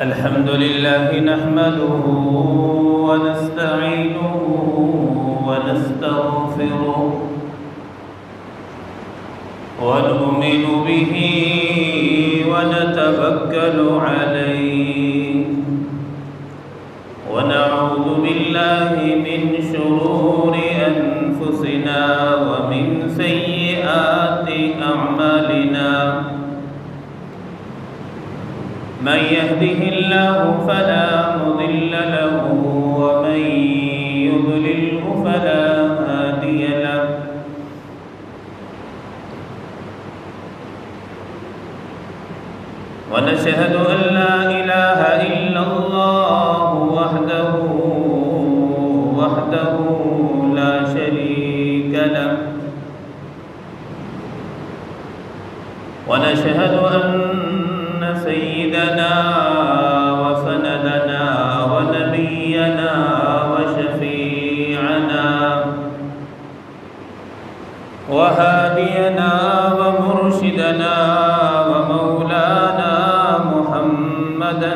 الحمد لله نحمده ونستعينه ونستغفره ونؤمن به ونتوكل عليه ونعوذ بالله من شرور أنفسنا ومن سيئات أعمالنا من يهده الله فلا مضل له ومن يضلله فلا هادي له ونشهد أن لا إله إلا الله وحده لا شريك له ونشهد أن سيدنا وسندنا ونبينا وشفيعنا وهادينا ومرشدنا ومولانا محمدا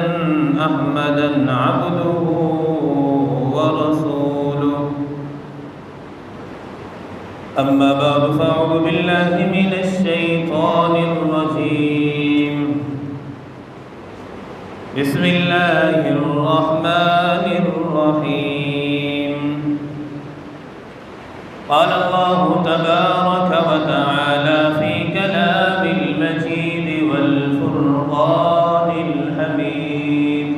أحمدا عبده ورسوله أما بعد فأعوذ بالله من الشيطان الرجيم بسم الله الرحمن الرحيم قال الله تبارك وتعالى في كلام المجيد والفرقان الحميد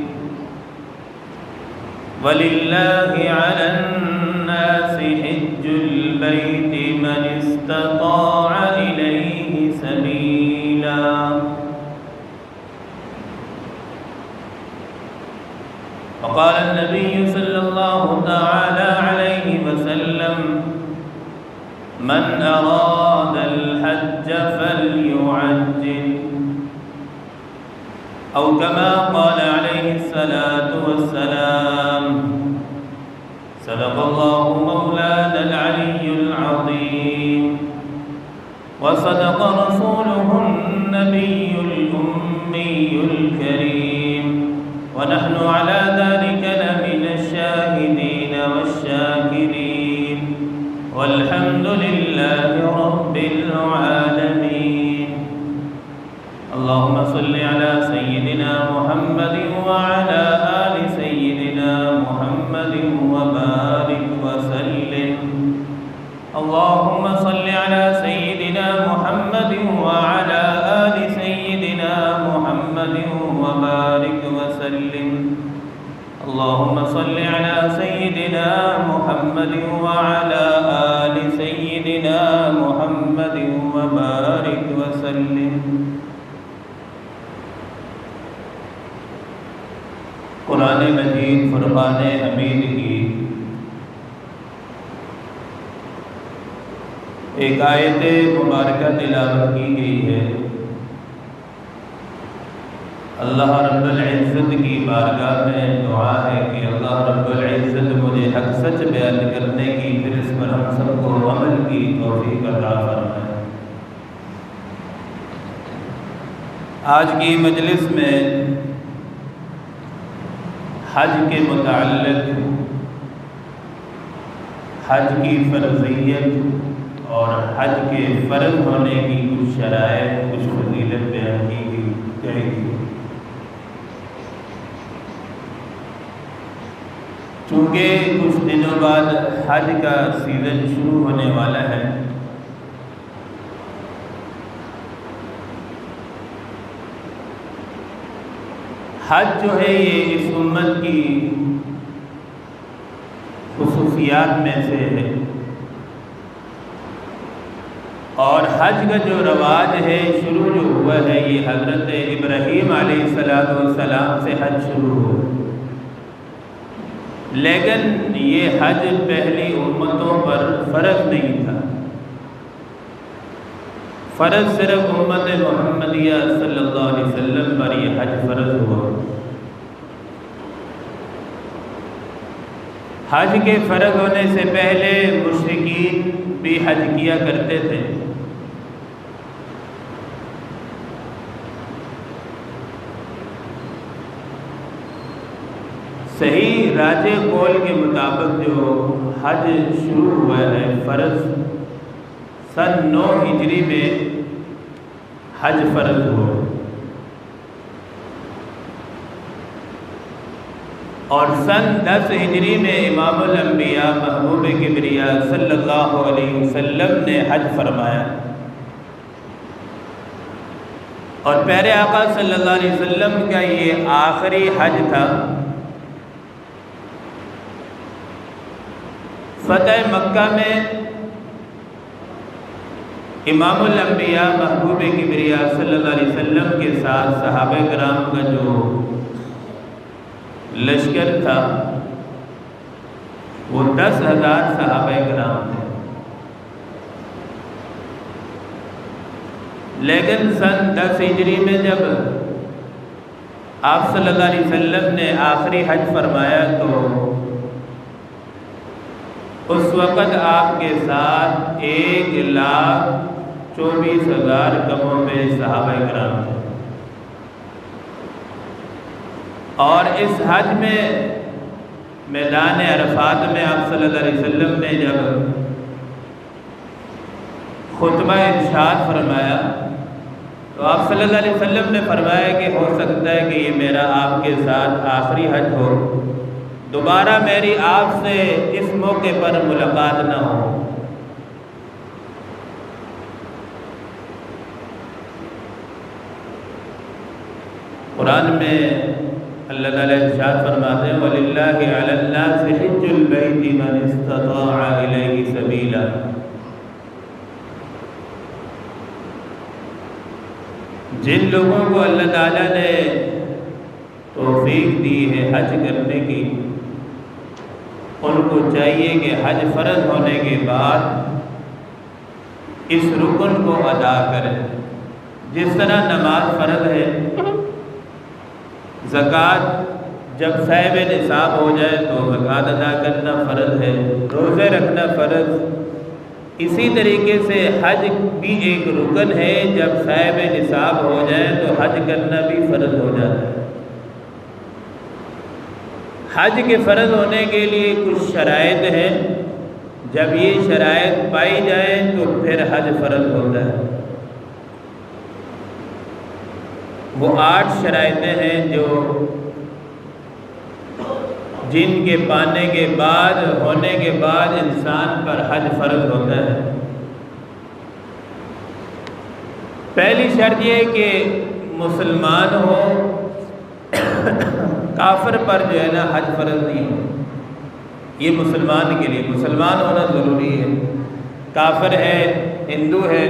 ولله على الناس حج البيت من استطاع إليه سبيلا وقال النبي صلى الله تعالى عليه وسلم من أراد الحج فليعجل أو كما قال عليه الصلاة والسلام صدق الله مولانا العلي العظيم وصدق رسوله النبي الأمي الكريم ونحن على ذلك لمن الشاهدين والشاكرين والحمد لله رب العالمين اللهم صل على سيدنا محمد وعلى آل سيدنا محمد وبارك وسلم اللهم صل على سيدنا محمد وعلى آل سيدنا محمد وبارك وسلم اللهم صل على سيدنا محمد وعلى آل سيدنا محمد وبارك وسلم قرآن مجید فرقان حمید کی ایک آیت مبارکہ تلاوت کی گئی ہے اللہ رب العزت کی بارگاہ میں دعا ہے کہ اللہ رب العزت مجھے حق سچ بیان کرنے کی پھر اس پر ہم سب کو عمل کی توفیق عطا فرمائے۔ آج کی مجلس میں حج کے متعلق حج کی فرضیت اور حج کے فرض ہونے کی کچھ شرائط کچھ فضیلت بیان کی جائے گی۔ چونکہ کچھ دنوں بعد حج کا سیزن شروع ہونے والا ہے، حج جو ہے یہ اس امت کی خصوصیات میں سے ہے، اور حج کا جو رواج ہے شروع جو ہوا ہے یہ حضرت ابراہیم علیہ السلام سے حج شروع ہوا، لیکن یہ حج پہلی امتوں پر فرض نہیں تھا، فرض صرف امت محمدیہ صلی اللہ علیہ وسلم پر یہ حج فرض ہوا۔ حج کے فرض ہونے سے پہلے مشرکین بھی حج کیا کرتے تھے، صحیح راجح قول کے مطابق جو حج شروع ہوا ہے فرض سن 9 ہجری میں حج فرض ہوا، اور سن 10 ہجری میں امام الانبیاء محبوب کبریاء صلی اللہ علیہ وسلم نے حج فرمایا، اور پیارے آقا صلی اللہ علیہ وسلم کا یہ آخری حج تھا۔ فتح مکہ میں امام الانبیاء محبوب کبریاء صلی اللہ علیہ وسلم کے ساتھ صحابہ کرام کا جو لشکر تھا وہ 10,000 صحابہ کرام تھے، لیکن سن 10 ہجری میں جب آپ صلی اللہ علیہ وسلم نے آخری حج فرمایا تو اس وقت آپ کے ساتھ 1,24,000 کم و بیش صحابہ کرام تھے، اور اس حج میں میدان عرفات میں آپ صلی اللہ علیہ وسلم نے جب خطبہ ارشاد فرمایا تو آپ صلی اللہ علیہ وسلم نے فرمایا کہ ہو سکتا ہے کہ یہ میرا آپ کے ساتھ آخری حج ہو، دوبارہ میری آپ سے اس موقع پر ملاقات نہ ہو۔ قرآن میں اللہ تعالیٰ ارشاد فرماتے ہیں وَلِلَّهِ عَلَى النَّاسِ حِجُّ الْبَيْتِ مَنِ اسْتَطَاعَ إِلَيْهِ سَبِيلًا، جن لوگوں کو اللہ تعالیٰ نے توفیق دی ہے حج کرنے کی، ان کو چاہیے کہ حج فرض ہونے کے بعد اس رکن کو ادا کریں، جس طرح نماز فرض ہے، زکوٰۃ جب صاحب نصاب ہو جائے تو زکوٰۃ ادا کرنا فرض ہے، روزے رکھنا فرض، اسی طریقے سے حج بھی ایک رکن ہے، جب صاحب نصاب ہو جائے تو حج کرنا بھی فرض ہو جاتا ہے۔ حج کے فرض ہونے کے لیے کچھ شرائط ہیں، جب یہ شرائط پائی جائیں تو پھر حج فرض ہوتا ہے۔ وہ 8 شرائطیں ہیں جو جن کے پانے کے بعد ہونے کے بعد انسان پر حج فرض ہوتا ہے۔ پہلی شرط یہ کہ مسلمان ہو، کافر پر جو ہے نا حج فرض نہیں ہو، یہ مسلمان کے لیے مسلمان ہونا ضروری ہے، کافر ہے، ہندو ہے،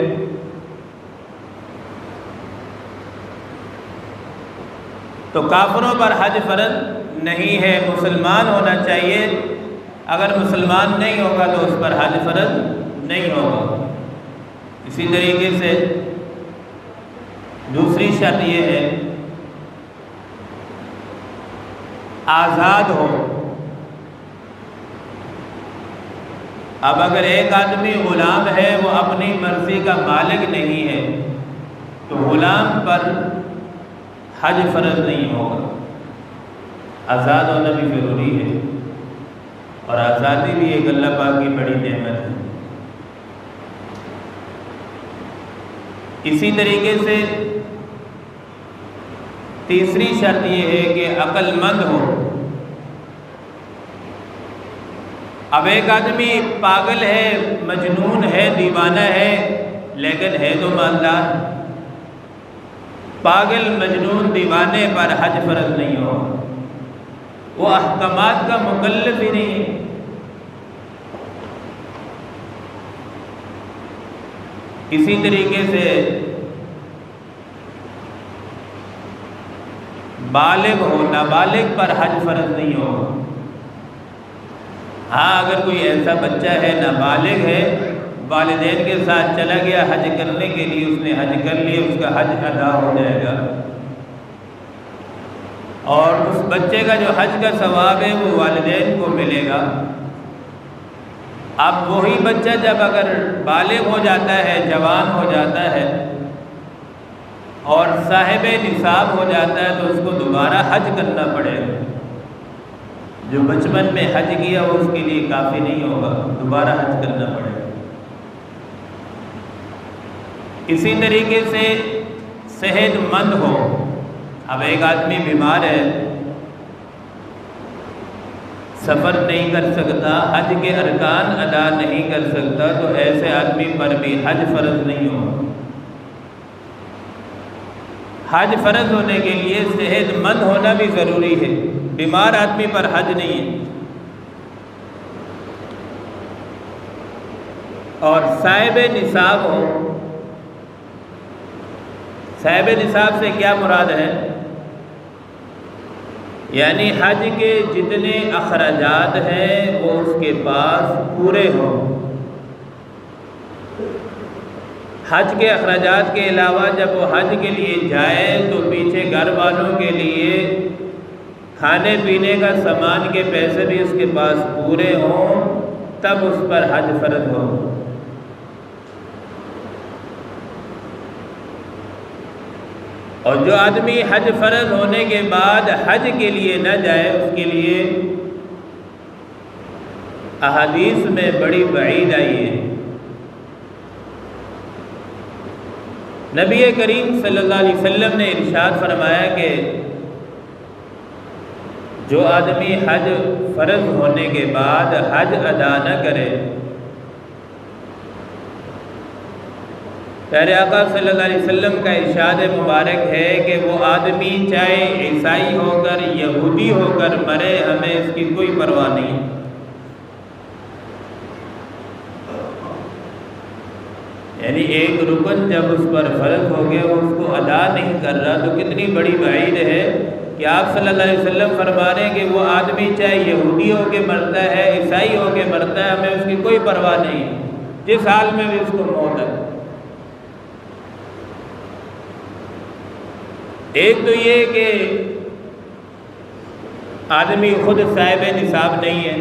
تو کافروں پر حج فرض نہیں ہے، مسلمان ہونا چاہیے، اگر مسلمان نہیں ہوگا تو اس پر حج فرض نہیں ہوگا۔ اسی طریقے سے دوسری شرط یہ ہے آزاد ہو۔ اب اگر ایک آدمی غلام ہے، وہ اپنی مرضی کا مالک نہیں ہے، تو غلام پر حج فرض نہیں ہوگا، آزاد ہونا بھی ضروری ہے، اور آزادی بھی ایک اللہ پاک کی بڑی نعمت ہے۔ اسی طریقے سے تیسری شرط یہ ہے کہ عقل مند ہو۔ اب ایک آدمی پاگل ہے، مجنون ہے، دیوانہ ہے، لیکن ہے تو مالدار، پاگل مجنون دیوانے پر حج فرض نہیں ہوگا، وہ احکامات کا مکلف ہی نہیں ہے۔ اسی طریقے سے بالغ ہو، نابالغ پر حج فرض نہیں ہوگا۔ ہاں اگر کوئی ایسا بچہ ہے نابالغ ہے، والدین کے ساتھ چلا گیا حج کرنے کے لیے، اس نے حج کر لیا، اس کا حج ادا ہو جائے گا، اور اس بچے کا جو حج کا ثواب ہے وہ والدین کو ملے گا۔ اب وہی بچہ جب اگر بالغ ہو جاتا ہے، جوان ہو جاتا ہے اور صاحب نصاب ہو جاتا ہے تو اس کو دوبارہ حج کرنا پڑے گا۔ جو بچپن میں حج کیا وہ اس کے لیے کافی نہیں ہوگا، دوبارہ حج کرنا پڑے گا۔ اسی طریقے سے صحت مند ہو، اب ایک آدمی بیمار ہے، سفر نہیں کر سکتا، حج کے ارکان ادا نہیں کر سکتا، تو ایسے آدمی پر بھی حج فرض نہیں ہوگا۔ حج فرض ہونے کے لیے صحت مند ہونا بھی ضروری ہے، بیمار آدمی پر حج نہیں ہے۔ اور صاحب نصاب ہو، صاحب نصاب سے کیا مراد ہے؟ یعنی حج کے جتنے اخراجات ہیں وہ اس کے پاس پورے ہوں۔ حج کے اخراجات کے علاوہ جب وہ حج کے لیے جائے تو پیچھے گھر والوں کے لیے کھانے پینے کا سامان کے پیسے بھی اس کے پاس پورے ہوں، تب اس پر حج فرض ہو۔ اور جو آدمی حج فرض ہونے کے بعد حج کے لیے نہ جائے، اس کے لیے احادیث میں بڑی وعید آئی ہے۔ نبی کریم صلی اللہ علیہ وسلم نے ارشاد فرمایا کہ جو آدمی حج فرض ہونے کے بعد حج ادا نہ کرے، پیارے آقا صلی اللہ علیہ وسلم کا ارشاد مبارک ہے کہ وہ آدمی چاہے عیسائی ہو کر یہودی ہو کر مرے، ہمیں اس کی کوئی پرواہ نہیں۔ یعنی ایک رکن جب اس پر فرض ہو گیا، وہ اس کو ادا نہیں کر رہا، تو کتنی بڑی وعید ہے کہ آپ صلی اللہ علیہ وسلم فرما رہے ہیں کہ وہ آدمی چاہے یہودی ہو کے مرتا ہے، عیسائی ہو کے مرتا ہے، ہمیں اس کی کوئی پرواہ نہیں، جس حال میں بھی اس کو موت ہے۔ ایک تو یہ کہ آدمی خود صاحب نصاب نہیں ہے،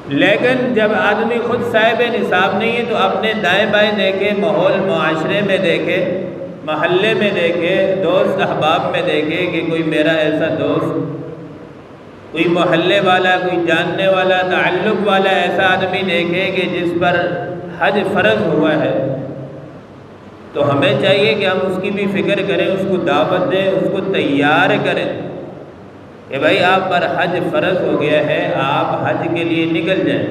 لیکن جب آدمی خود صاحب نصاب نہیں ہے تو اپنے دائیں بائیں دیکھے، ماحول معاشرے میں دیکھے، محلے میں دیکھے، دوست احباب میں دیکھے کہ کوئی میرا ایسا دوست، کوئی محلے والا، کوئی جاننے والا، تعلق والا ایسا آدمی دیکھے کہ جس پر حج فرض ہوا ہے، تو ہمیں چاہیے کہ ہم اس کی بھی فکر کریں، اس کو دعوت دیں، اس کو تیار کریں کہ بھائی آپ پر حج فرض ہو گیا ہے، آپ حج کے لیے نکل جائیں۔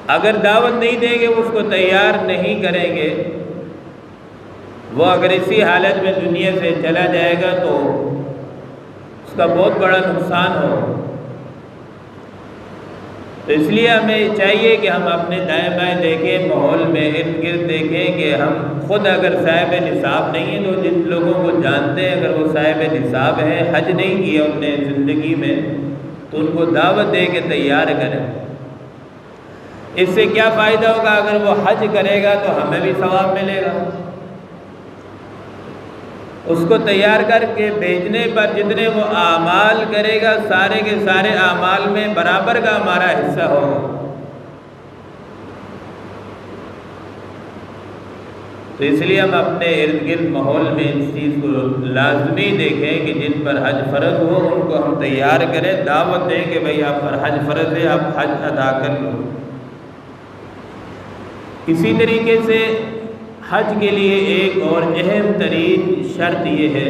اگر دعوت نہیں دیں گے، اس کو تیار نہیں کریں گے، وہ اگر اسی حالت میں دنیا سے چلا جائے گا تو اس کا بہت بڑا نقصان ہو۔ تو اس لیے ہمیں چاہیے کہ ہم اپنے دائیں بائیں دیکھیں، ماحول میں ارد گرد دیکھیں کہ ہم خود اگر صاحب نصاب نہیں ہیں تو جن لوگوں کو جانتے ہیں اگر وہ صاحب نصاب ہیں، حج نہیں کیا اپنے زندگی میں، تو ان کو دعوت دے کے تیار کریں۔ اس سے کیا فائدہ ہوگا؟ اگر وہ حج کرے گا تو ہمیں بھی ثواب ملے گا، اس کو تیار کر کے بھیجنے پر جتنے وہ اعمال کرے گا، سارے کے سارے اعمال میں برابر کا ہمارا حصہ ہوگا۔ تو اس لیے ہم اپنے ارد گرد ماحول میں اس چیز کو لازمی دیکھیں کہ جن پر حج فرض ہو ان کو ہم تیار کریں، دعوت دیں کہ بھئی آپ پر حج فرض ہے، آپ حج ادا کر لو۔ اسی طریقے سے حج کے لیے ایک اور اہم ترین شرط یہ ہے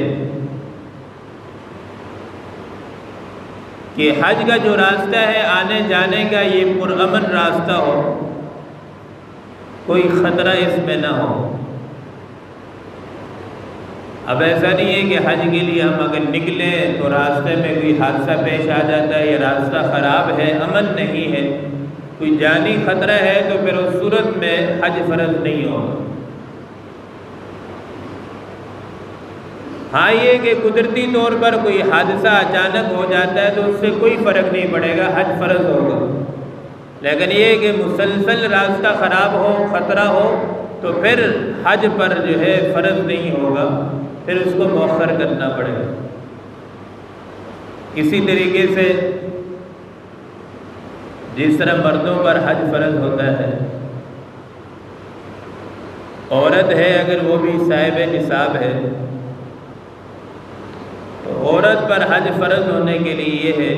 کہ حج کا جو راستہ ہے آنے جانے کا، یہ پرامن راستہ ہو، کوئی خطرہ اس میں نہ ہو۔ اب ایسا نہیں ہے کہ حج کے لیے ہم اگر نکلیں تو راستے میں کوئی حادثہ پیش آ جاتا ہے یا راستہ خراب ہے، امن نہیں ہے، کوئی جانی خطرہ ہے، تو پھر اس صورت میں حج فرض نہیں ہوگا۔ ہاں یہ کہ قدرتی طور پر کوئی حادثہ اچانک ہو جاتا ہے تو اس سے کوئی فرق نہیں پڑے گا، حج فرض ہوگا۔ لیکن یہ کہ مسلسل راستہ خراب ہو، خطرہ ہو، تو پھر حج پر جو ہے فرض نہیں ہوگا، پھر اس کو مؤخر کرنا پڑے گا۔ اسی طریقے سے جس طرح مردوں پر حج فرض ہوتا ہے، عورت ہے اگر وہ بھی صاحب نصاب ہے تو عورت پر حج فرض ہونے کے لیے یہ ہے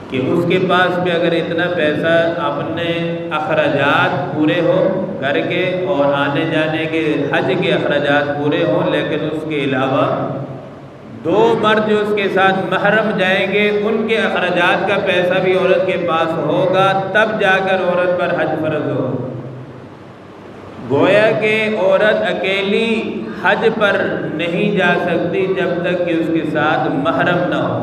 کہ اس کے پاس بھی اگر اتنا پیسہ اپنے اخراجات پورے ہو گھر کے اور آنے جانے کے حج کے اخراجات پورے ہوں، لیکن اس کے علاوہ 2 مرد جو اس کے ساتھ محرم جائیں گے ان کے اخراجات کا پیسہ بھی عورت کے پاس ہوگا، تب جا کر عورت پر حج فرض ہو۔ گویا کہ عورت اکیلی حج پر نہیں جا سکتی جب تک کہ اس کے ساتھ محرم نہ ہو،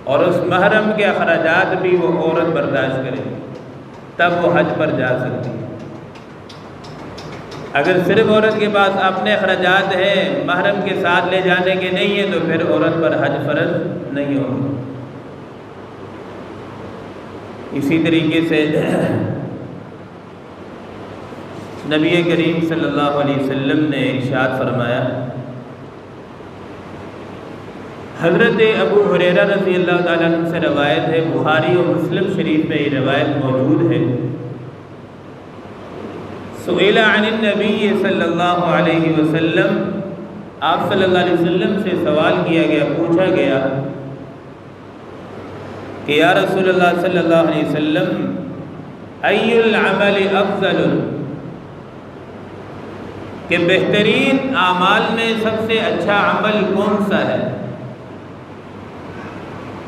اور اس محرم کے اخراجات بھی وہ عورت برداشت کرے، تب وہ حج پر جا سکتی ہے۔ اگر صرف عورت کے پاس اپنے اخراجات ہیں، محرم کے ساتھ لے جانے کے نہیں ہیں، تو پھر عورت پر حج فرض نہیں ہوگا۔ اسی طریقے سے نبی کریم صلی اللہ علیہ وسلم نے ارشاد فرمایا، حضرت ابو ہریرہ رضی اللہ تعالیٰ عنہ سے روایت ہے، بخاری اور مسلم شریف میں یہ روایت موجود ہے، سئل عن النبی صلی اللہ علیہ وسلم، آپ صلی اللہ علیہ وسلم سے سوال کیا گیا، پوچھا گیا کہ یا رسول اللہ صلی اللہ علیہ وسلم، ای العمل افضل، کہ بہترین اعمال میں سب سے اچھا عمل کون سا ہے؟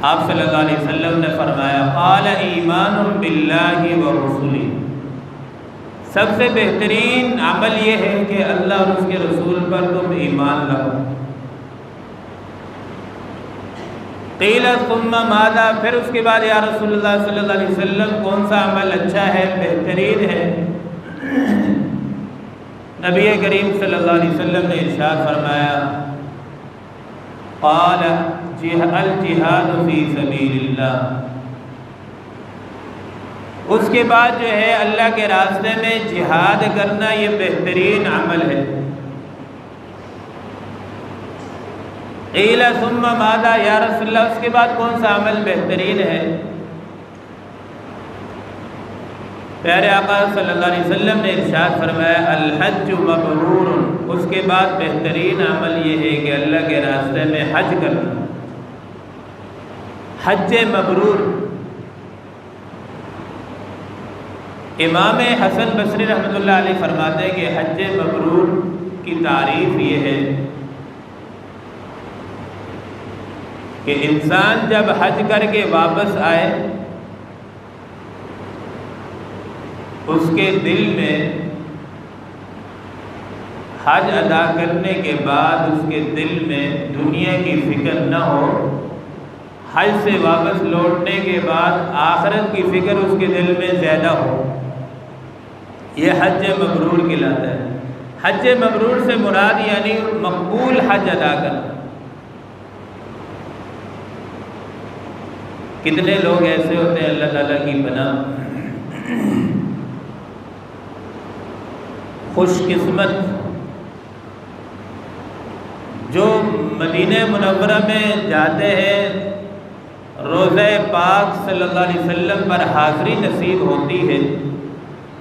آپ صلی اللہ علیہ وسلم نے فرمایا، قال ایمان باللہ ورسولہ، سب سے بہترین عمل یہ ہے کہ اللہ اور اس کے رسول پر تم ایمان لاؤ۔ قیل ثم ماذا، پھر اس کے بعد یا رسول اللہ صلی اللہ علیہ وسلم کون سا عمل اچھا ہے، بہترین ہے؟ نبی کریم صلی اللہ علیہ وسلم نے ارشاد فرمایا، قال الجہاد فی سبیل اللہ، اس کے بعد جو ہے اللہ کے راستے میں جہاد کرنا یہ بہترین عمل ہے۔ قیل ثم ماذا، یا رسول اللہ اس کے بعد کون سا عمل بہترین ہے؟ پیارے آقا صلی اللہ علیہ وسلم نے ارشاد فرمایا، الحج مبرور، اس کے بعد بہترین عمل یہ ہے کہ اللہ کے راستے میں حج کرنا، حج مبرور۔ امام حسن بصری رحمۃ اللہ علیہ فرماتے ہیں کہ حج مبرور کی تعریف یہ ہے کہ انسان جب حج کر کے واپس آئے، اس کے دل میں حج ادا کرنے کے بعد اس کے دل میں دنیا کی فکر نہ ہو، حج سے واپس لوٹنے کے بعد آخرت کی فکر اس کے دل میں زیادہ ہو، یہ حج مبرور کہلاتا ہے۔ حج مبرور سے مراد یعنی مقبول حج ادا کرنا۔ کتنے لوگ ایسے ہوتے ہیں، اللہ تعالیٰ کی پناہ، خوش قسمت، جو مدینہ منورہ میں جاتے ہیں، روضہ پاک صلی اللہ علیہ وسلم پر حاضری نصیب ہوتی ہے،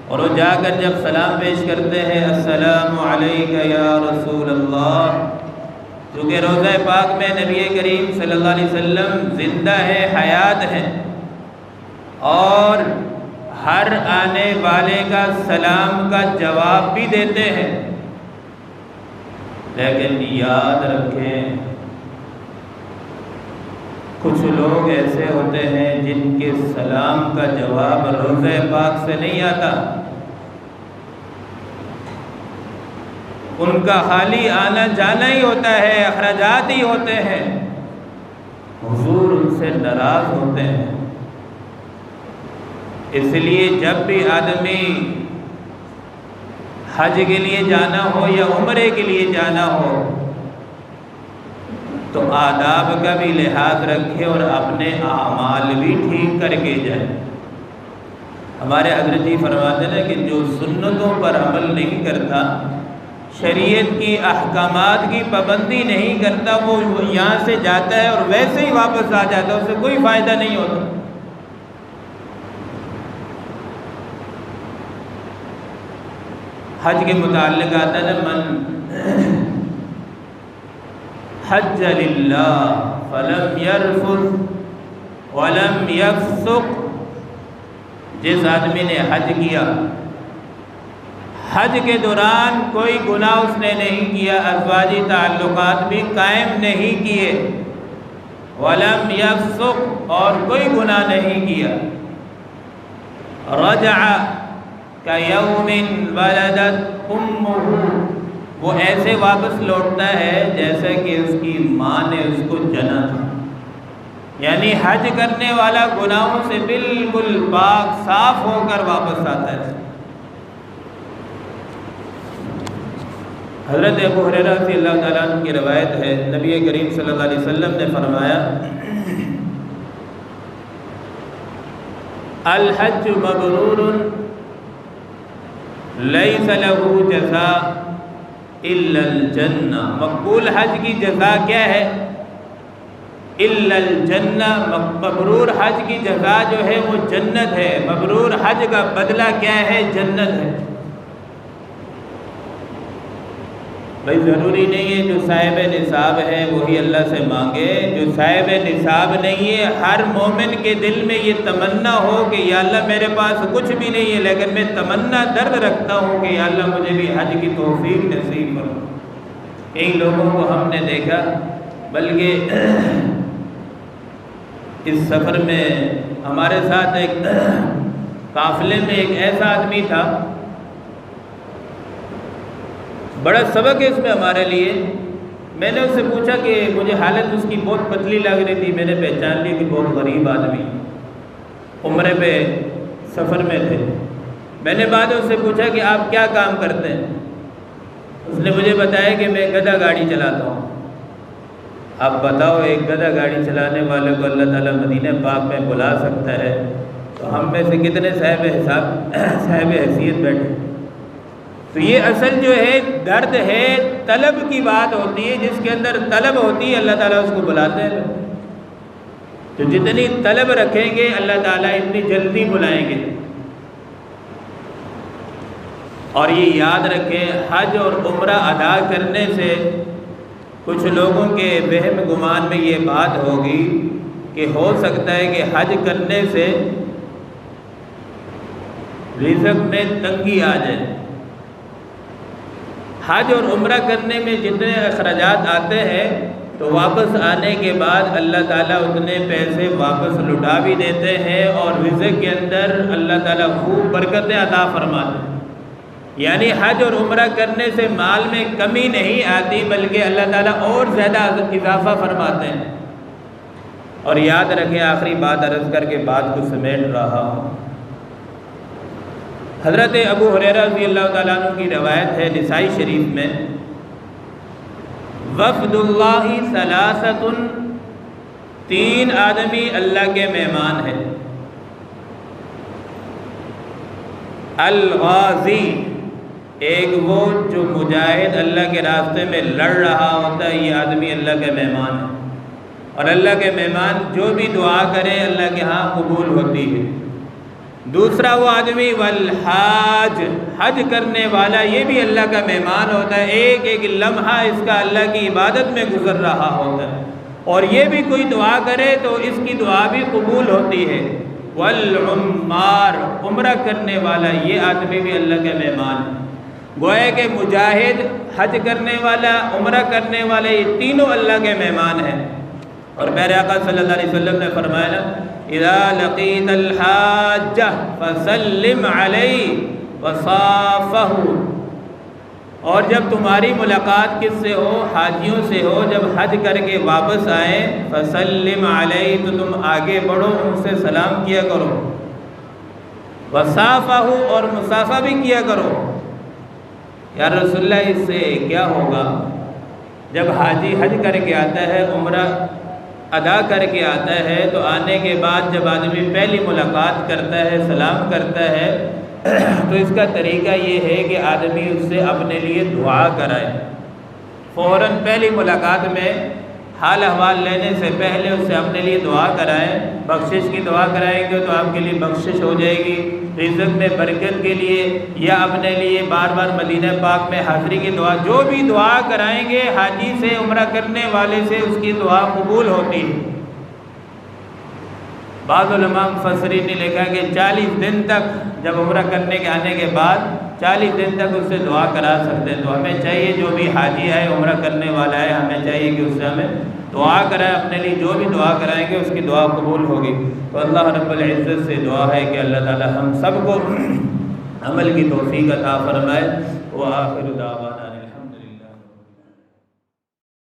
اور وہ جا کر جب سلام پیش کرتے ہیں، السلام علیک یا رسول اللہ، کیونکہ روضہ پاک میں نبی کریم صلی اللہ علیہ وسلم زندہ ہے، حیات ہے، اور ہر آنے والے کا سلام کا جواب بھی دیتے ہیں، لیکن یاد رکھیں کچھ لوگ ایسے ہوتے ہیں جن کے سلام کا جواب روضہ پاک سے نہیں آتا، ان کا خالی آنا جانا ہی ہوتا ہے، اخراجات ہی ہوتے ہیں، حضور ان سے ناراض ہوتے ہیں۔ اس لیے جب بھی آدمی حج کے لیے جانا ہو یا عمرے کے لیے جانا ہو تو آداب کا بھی لحاظ رکھے اور اپنے اعمال بھی ٹھیک کر کے جائے۔ ہمارے حضرت جی فرماتے ہیں کہ جو سنتوں پر عمل نہیں کرتا، شریعت کی احکامات کی پابندی نہیں کرتا، وہ یہاں سے جاتا ہے اور ویسے ہی واپس آ جاتا ہے، اسے کوئی فائدہ نہیں ہوتا۔ حج کے متعلق آتا ہے من حج للہ فلم یرفث ولم یفسق، جس آدمی نے حج کیا، حج کے دوران کوئی گناہ اس نے نہیں کیا، ازواجی تعلقات بھی قائم نہیں کیے، ولم یفسق اور کوئی گناہ نہیں کیا، رجع کیوم ولدت امہ، وہ ایسے واپس لوٹتا ہے جیسے کہ اس کی ماں نے اس کو جنا تھا۔ یعنی حج کرنے والا گناہوں سے بالکل پاک صاف ہو کر واپس آتا ہے۔ حضرت ابو ہریرہ رضی اللہ تعالیٰ عنہ کی روایت ہے، نبی کریم صلی اللہ علیہ وسلم نے فرمایا الحج مبرور لیس له جزاء الا الجنہ، مقبول حج کی جزا کیا ہے؟ الا الجنہ، مبرور حج کی جزا جو ہے وہ جنت ہے، مبرور حج کا بدلہ کیا ہے؟ جنت ہے۔ بھائی ضروری نہیں ہے جو صاحب نصاب ہے وہی اللہ سے مانگے، جو صاحب نصاب نہیں ہے ہر مومن کے دل میں یہ تمنا ہو کہ یا اللہ میرے پاس کچھ بھی نہیں ہے لیکن میں تمنا درد رکھتا ہوں کہ یا اللہ مجھے بھی حج کی توفیق نصیب کرو۔ کئی لوگوں کو ہم نے دیکھا، بلکہ اس سفر میں ہمارے ساتھ ایک قافلے میں ایک ایسا آدمی تھا، بڑا سبق ہے اس میں ہمارے لیے۔ میں نے اس سے پوچھا کہ مجھے حالت اس کی بہت پتلی لگ رہی تھی، میں نے پہچان لی کہ بہت غریب آدمی، عمرے پہ سفر میں تھے۔ میں نے بعد اس سے پوچھا کہ آپ کیا کام کرتے ہیں؟ اس نے مجھے بتایا کہ میں گدھا گاڑی چلاتا ہوں۔ اب بتاؤ ایک گدھا گاڑی چلانے والے کو اللہ تعالیٰ مدینہ پاک میں بلا سکتا ہے تو ہم میں سے کتنے صاحب حیثیت بیٹھے؟ تو یہ اصل جو ہے درد ہے، طلب کی بات ہوتی ہے، جس کے اندر طلب ہوتی ہے اللہ تعالیٰ اس کو بلاتے ہیں۔ تو جتنی طلب رکھیں گے اللہ تعالیٰ اتنی جلدی بلائیں گے۔ اور یہ یاد رکھیں حج اور عمرہ ادا کرنے سے کچھ لوگوں کے وہم گمان میں یہ بات ہوگی کہ ہو سکتا ہے کہ حج کرنے سے رزق میں تنگی آ جائے۔ حج اور عمرہ کرنے میں جتنے اخراجات آتے ہیں تو واپس آنے کے بعد اللہ تعالیٰ اتنے پیسے واپس لٹا بھی دیتے ہیں اور رزق کے اندر اللہ تعالیٰ خوب برکتیں عطا فرماتے ہیں۔ یعنی حج اور عمرہ کرنے سے مال میں کمی نہیں آتی بلکہ اللہ تعالیٰ اور زیادہ اضافہ فرماتے ہیں۔ اور یاد رکھیں آخری بات عرض کر کے بات کو سمیٹ رہا ہوں، حضرت ابو ہریرہ رضی اللہ تعالیٰ عنہ کی روایت ہے نسائی شریف میں، وفد اللہ ثلاثۃ، تین آدمی اللہ کے مہمان ہیں، الغازی، ایک وہ جو مجاہد اللہ کے راستے میں لڑ رہا ہوتا ہے، یہ آدمی اللہ کے مہمان ہے، اور اللہ کے مہمان جو بھی دعا کرے اللہ کے ہاں قبول ہوتی ہے۔ دوسرا وہ آدمی والحاج، حج کرنے والا، یہ بھی اللہ کا مہمان ہوتا ہے، ایک ایک لمحہ اس کا اللہ کی عبادت میں گزر رہا ہوتا ہے، اور یہ بھی کوئی دعا کرے تو اس کی دعا بھی قبول ہوتی ہے۔ والعمار، عمرہ کرنے والا، یہ آدمی بھی اللہ کے مہمان ہے۔ گویا کہ مجاہد، حج کرنے والا، عمرہ کرنے والا، یہ تینوں اللہ کے مہمان ہیں۔ اور میرے آقا صلی اللہ علیہ وسلم نے فرمایا اذا لقیت الحاج فسلم علیہ وصافہ، اور جب تمہاری ملاقات کس سے ہو؟ حاجیوں سے ہو، جب حج کر کے واپس آئیں فسلم علیہ، تو تم آگے بڑھو، ان سے سلام کیا کرو، وصافہ، اور مصافحہ بھی کیا کرو۔ یا رسول اللہ اس سے کیا ہوگا؟ جب حاجی حج کر کے آتا ہے، عمرہ ادا کر کے آتا ہے، تو آنے کے بعد جب آدمی پہلی ملاقات کرتا ہے، سلام کرتا ہے، تو اس کا طریقہ یہ ہے کہ آدمی اس سے اپنے لیے دعا کرائے۔ فوراً پہلی ملاقات میں حال احوال لینے سے پہلے اس سے اپنے لیے دعا کرائیں، بخشش کی دعا کرائیں گے تو آپ کے لیے بخشش ہو جائے گی، رزق میں برکت کے لیے یا اپنے لیے بار بار مدینہ پاک میں حاضری کی دعا، جو بھی دعا کرائیں گے حاجی سے، عمرہ کرنے والے سے اس کی دعا قبول ہوتی ہے۔ بعض علماء مفسرین نے لکھا کہ 40 دن تک، جب عمرہ کرنے کے آنے کے بعد 40 دن تک اس سے دعا کرا سکتے ہیں۔ تو ہمیں چاہیے جو بھی حاجی ہے، عمرہ کرنے والا ہے، ہمیں چاہیے کہ اس سے ہمیں دعا کرائیں، اپنے لیے جو بھی دعا کرائیں گے اس کی دعا قبول ہوگی۔ تو اللہ رب العزت سے دعا ہے کہ اللہ تعالی ہم سب کو عمل کی توفیق عطا فرمائے۔ وآخر دعوانا